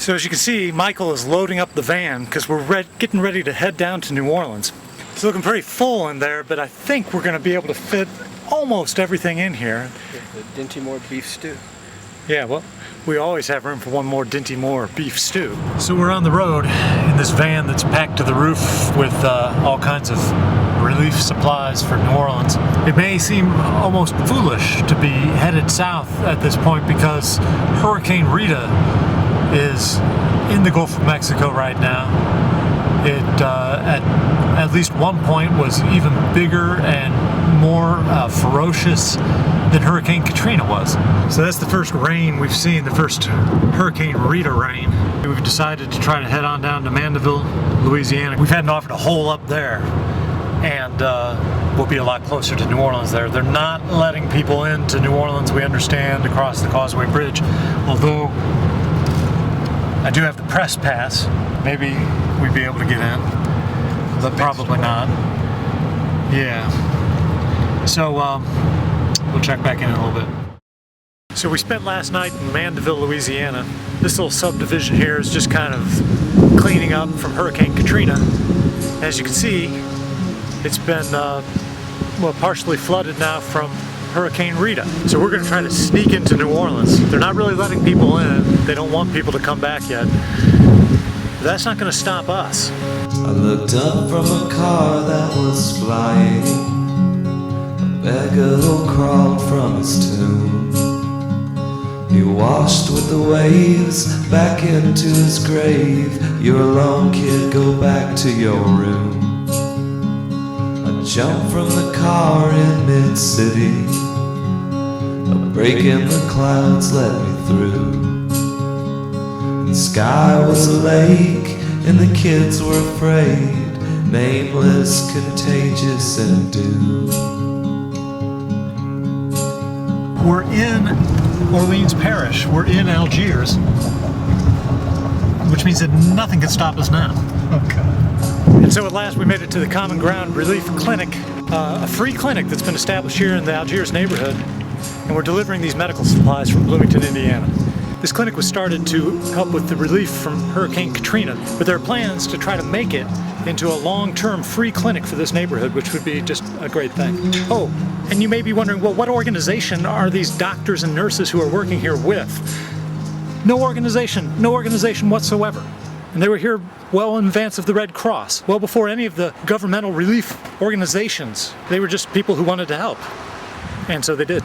So as you can see, Michael is loading up the van because we're getting ready to head down to New Orleans. It's looking pretty full in there, but I think we're going to be able to fit almost everything in here. The Dinty Moore beef stew. Yeah, well, we always have room for one more Dinty Moore beef stew. So we're on the road in this van that's packed to the roof with all kinds of relief supplies for New Orleans. It may seem almost foolish to be headed south at this point because Hurricane Rita is in the Gulf of Mexico right now. It at least one point was even bigger and more ferocious than Hurricane Katrina was. So that's the first rain we've seen, the first Hurricane Rita rain. We've decided to try to head on down to Mandeville, Louisiana. We've had an offer to hole up there, and we'll be a lot closer to New Orleans there. They're not letting people into New Orleans, we understand, across the Causeway Bridge, although I do have the press pass. Maybe we'd be able to get in, but probably not. Yeah. So we'll check back in a little bit. So we spent last night in Mandeville, Louisiana. This little subdivision here is just kind of cleaning up from Hurricane Katrina. As you can see, it's been well, partially flooded now from Hurricane Rita. So we're going to try to sneak into New Orleans. They're not really letting people in. They don't want people to come back yet. But that's not going to stop us. I looked up from a car that was flying. A beggar crawled from his tomb. He washed with the waves back into his grave. You're alone, kid, go back to your room. I jumped from the car in mid-city. A break in the clouds let me through. The sky was a lake and the kids were afraid. Nameless, contagious, and due. We're in Orleans Parish. We're in Algiers, which means that nothing can stop us now. Okay. And so at last we made it to the Common Ground Relief Clinic, a free clinic that's been established here in the Algiers neighborhood, and we're delivering these medical supplies from Bloomington, Indiana. This clinic was started to help with the relief from Hurricane Katrina, but there are plans to try to make it into a long-term free clinic for this neighborhood, which would be just a great thing. Oh, and you may be wondering, well, what organization are these doctors and nurses who are working here with? No organization whatsoever. And they were here well in advance of the Red Cross, well before any of the governmental relief organizations. They were just people who wanted to help. And so they did.